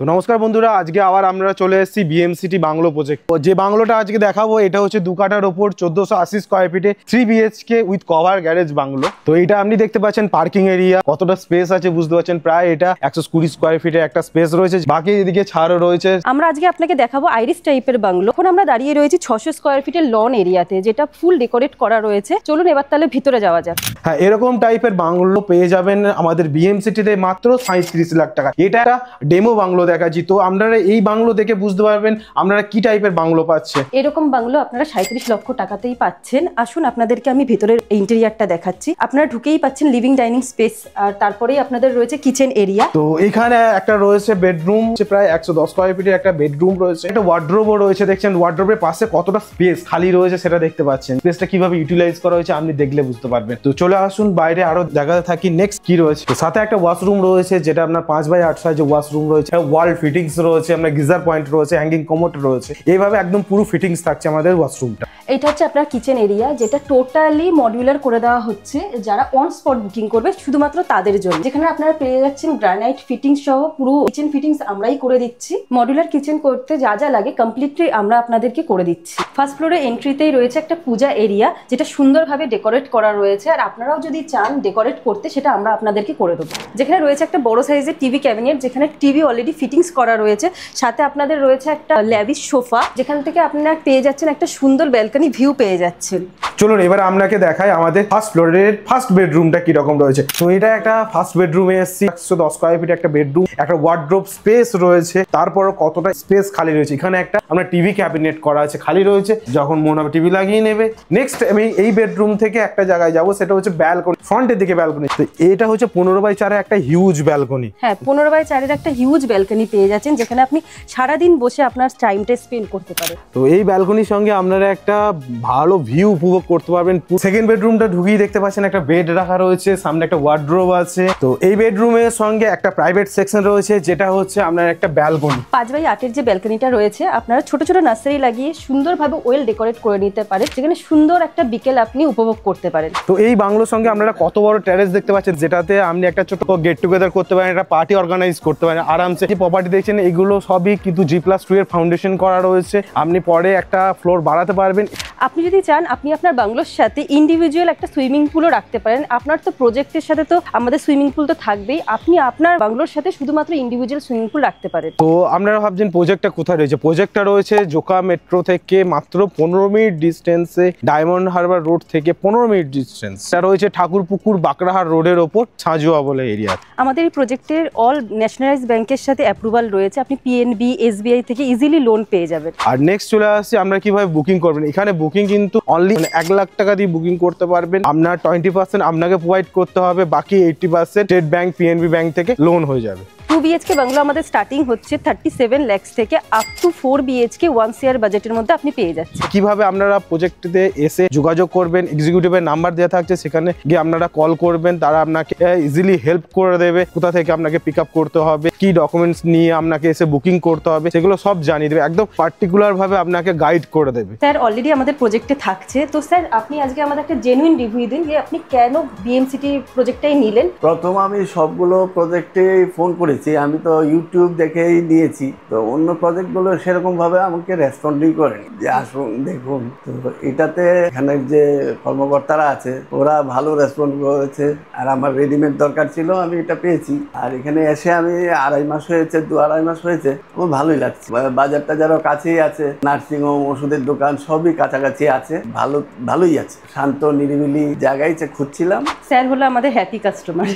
তো নমস্কার বন্ধুরা, আজকে আবার আমরা চলে এসেছি বিএম সিটি বাংলো প্রজেক্ট। যে বাংলোটা আজকে দেখাবো এটা হচ্ছে 2 কাঠার ওপর 1480 স্কয়ার ফিটে 3 BHK with cover garage bungalow. তো এটা আপনি দেখতে পাচ্ছেন পার্কিং এরিয়া কতটা স্পেস আছে বুঝতে পারছেন। প্রায় এটা 120 স্কয়ার ফিটে একটা স্পেস রয়েছে, বাকি এদিকে ছাড়ও রয়েছে। আমরা আজকে আপনাকে দেখাবো আইরিশ টাইপের বাংলো। এখন আমরা দাঁড়িয়ে রয়েছি 600 স্কয়ার ফিটের লন এরিয়াতে, যেটা ফুল ডেকোরেট করা রয়েছে। চলুন এবার তাহলে ভিতরে যাওয়া যাক। হ্যাঁ, এরকম টাইপের বাংলো পেয়ে যাবেন আমাদের বিএম সিটিতে মাত্র 37 লাখ টাকা। এটা একটা ডেমো বাংলো দেখাচ্ছি, তো আপনারা এই বাংলো দেখে বুঝতে পারবেন আপনারা কি টাইপের বাংলো পাচ্ছেন। এরকম বাংলো আপনারা 37 লক্ষ টাকাতেই পাচ্ছেন। আসুন আপনাদেরকে আমি ভিতরের ইন্টেরিয়ারটা দেখাচ্ছি। আপনারা ঢুকেই পাচ্ছেন লিভিং ডাইনিং স্পেস, আর তারপরেই আপনাদের রয়েছে কিচেন এরিয়া। তো এখানে একটা রয়েছে বেডরুম, প্রায় 110 স্কয়ার ফিটের একটা বেডরুম রয়েছে। একটা ওয়ার্ড্রোবও রয়েছে, দেখছেন ওয়ার্ড্রোবের পাশে কতটা স্পেস খালি রয়েছে সেটা দেখতে পাচ্ছেন। স্পেসটা কিভাবে ইউটিলাইজ করা হয়েছে আপনি দেখলে বুঝতে পারবেন। তো চলে আসুন বাইরে আরো জায়গাতে থাকি। নেক্সট কি রয়েছে, তো সাথে একটা ওয়াশরুম রয়েছে, যেটা আপনার 5x8 সাইজের ওয়াশরুম রয়েছে, ওয়াল ফিটিংস রয়েছে, আপনার গিজার পয়েন্ট রয়েছে, হ্যাঙ্গিং কমোড রয়েছে। এইভাবে একদম পুরো ফিটিংস থাকছে আমাদের ওয়াশরুমটা। এটা হচ্ছে আপনার কিচেন এরিয়া, যেটা টোটালি মডিউলার করে দেওয়া হচ্ছে যারা অন স্পট বুকিং করবে শুধুমাত্র তাদের জন্য। যেখানে আপনারা পেয়ে যাচ্ছেন গ্রানাইট ফিটিংস সহ পুরো কিচেন ফিটিংস আমরাই করে দিচ্ছি। মডিউলার কিচেন করতে যা যা লাগে কমপ্লিটলি আমরা আপনাদেরকে করে দিচ্ছি। ফার্স্ট ফ্লোরে এন্ট্রিতেই রয়েছে একটা পূজা এরিয়া, যেটা সুন্দরভাবে ডেকোরেট করা রয়েছে। আর আপনারাও যদি চান ডেকোরেট করতে, সেটা আমরা আপনাদেরকে করে দেবো। যেখানে রয়েছে একটা বড় সাইজের টিভি ক্যাবিনেট, যেখানে টিভি অলরেডি ফিটিংস করা রয়েছে। সাথে আপনাদের রয়েছে একটা ল্যাভিশ সোফা, যেখান থেকে আপনারা পেয়ে যাচ্ছেন একটা সুন্দর ব্যালকনি ভিউ পেয়ে যাচ্ছেন। চলুন এবার আপনাকে দেখাই আমাদের ফার্স্ট ফ্লোরের ফার্স্ট বেডরুমটা কিরকম রয়েছে। তো এটা একটা ফার্স্ট বেডরুমে এসেছি, 110 স্কয়ার ফিট একটা বেডরুম, একটা ওয়ার্ড্রোব স্পেস রয়েছে, তারপরও কতটা স্পেস খালি রয়েছে। এখানে একটা আমরা টিভি ক্যাবিনেট করা আছে, খালি রয়েছে, যখন মনে হবে টিভি লাগিয়ে নেবে। নেক্সট আমি এই বেডরুম থেকে একটা জায়গায় যাবো, সেটা হচ্ছে ব্যালকনি, ফ্রন্টের দিকে ব্যালকনি। তো এটা হচ্ছে 15x4 একটা হিউজ ব্যালকনি। হ্যাঁ, 15x4 একটা হিউজ ব্যালকনি পেয়ে যাচ্ছেন, যেখানে আপনি সারাদিন বসে আপনার টাইমটা স্পেন্ড করতে পারেন। তো এই ব্যালকনির সঙ্গে আপনারা একটা ভালো ভিউ উপভোগ করতে পারবেন। সেকেন্ড বেডরুমটা ঢুকিয়ে দেখতে পাচ্ছেন একটা বেড রাখা রয়েছে, সামনে একটা ওয়ার্ড্রোব আছে। তো এই বেডরুমের সঙ্গে একটা প্রাইভেট সেকশন রয়েছে, যেটা হচ্ছে আপনার একটা ব্যালকনি। 5x8 যে ব্যালকনিটা রয়েছে, আপনারা ছোট ছোট নার্সারি লাগিয়ে সুন্দরভাবে ওয়েল ডেকোরেট করে নিতে পারেন, যেখানে সুন্দর একটা বিকেল আপনি উপভোগ করতে পারেন। তো এই বাংলোর সঙ্গে আপনারা কত বড় টেরেস দেখতে পাচ্ছেন, যেটাতে আপনি একটা ছোট গেট টুগেদার করতে পারেন, একটা পার্টি অর্গানাইজ করতে পারেন আরামসে। যে প্রপার্টি দেখছেন এগুলো সবই কিন্তু G+2 এর ফাউন্ডেশন করা রয়েছে। আপনি পরে একটা ফ্লোর বাড়াতে পারবেন। আপনি যদি চান আপনি আপনার বাংলোর সাথে ইন্ডিভিজুয়াল একটা সুইমিং পুলও রাখতে পারেন। আপনার তো প্রজেক্টের সাথে তো আমাদের সুইমিং পুল তো থাকবেই, আপনি আপনার বাংলোর সাথে শুধুমাত্র ইন্ডিভিজুয়াল সুইমিং পুল রাখতে পারেন। তো আপনারা ভাবছেন প্রজেক্টটা কোথায় রয়েছে। প্রজেক্টটা রয়েছে জোকা মেট্রো থেকে মাত্র 15 মিনিট ডিস্টেন্সে, ডায়মন্ড হারবার রোড থেকে 15 মিনিট ডিস্টেন্স। এটা রয়েছে ঠাকুরপুকুর বাঁকড়াহাট রোডের ওপর ছাজুয়া বলে এরিয়া। আমাদের এই প্রজেক্টের অল ন্যাশনালাইজড ব্যাংকের সাথে অ্যাপ্রুভাল রয়েছে। আপনি PNB, SBI থেকে ইজিলি লোন পেয়ে যাবেন। আর নেক্সট চলে আসছে আমরা কিভাবে বুকিং করবেন। এখানে বুকিং কিন্তু অনলি 1 লাখ টাকা দিয়ে বুকিং করতে পারবেন। আপনার 20% আপনাকে প্রোভাইড করতে হবে, বাকি 80% স্টেট ব্যাংক, PNB ব্যাংক থেকে লোন হয়ে যাবে। 2 BHK বাংলো আমাদের স্টার্টিং হচ্ছে 37 লাখ থেকে আপ টু 4 BHK 1 CR বাজেটের মধ্যে আপনি পেয়ে যাচ্ছেন। কিভাবে আপনারা প্রজেক্টে এসে যোগাযোগ করবেন, এক্সিকিউটিভের নাম্বার দেওয়া থাকছে, সেখানে গিয়ে আপনারা কল করবেন, তারা আপনাকে ইজিলি হেল্প করে দেবে। কোথা থেকে আপনাকে পিক আপ করতে হবে, কি ডকুমেন্টস নিয়ে আপনাকে এসে বুকিং করতে হবে, সেগুলো সব জানিয়ে দেবে, একদম পার্টিকুলার ভাবে আপনাকে গাইড করে দেবে। স্যার অলরেডি আমাদের প্রজেক্টে থাকছে, তো স্যার আপনি আজকে আমাদের একটা জেনুইন রিভিউ দিন যে আপনি কেন বিএম সিটি প্রজেক্টটাই নিলেন। প্রথম আমি সবগুলো প্রজেক্টে ফোন করেছি, আমি তো ইউটিউব দেখেই নিয়েছি। তো অন্য প্রজেক্টগুলো সেরকম ভাবে আমাকে রেসপন্ডই করেনি যে আসুন দেখুন। তো এটাতে এখানের যে কর্মকর্তারা আছে ওরা ভালো রেসপন্ড করেছে, আর আমার রেডিমেড দরকার ছিল, আমি এটা পেয়েছি। আর এখানে এসে আমি 2.5 মাস হয়েছে, 2-2.5 মাস হয়েছে, আমার ভালোই লাগছে। বাজার টাজারও কাছেই আছে, নার্সিংহোম, ওষুধের দোকান সবই কাছাকাছি আছে, ভালোই আছে। শান্ত নিরিবিলি জায়গায় খুঁজছিলাম। স্যার হলো আমাদের হ্যাপি কাস্টমার।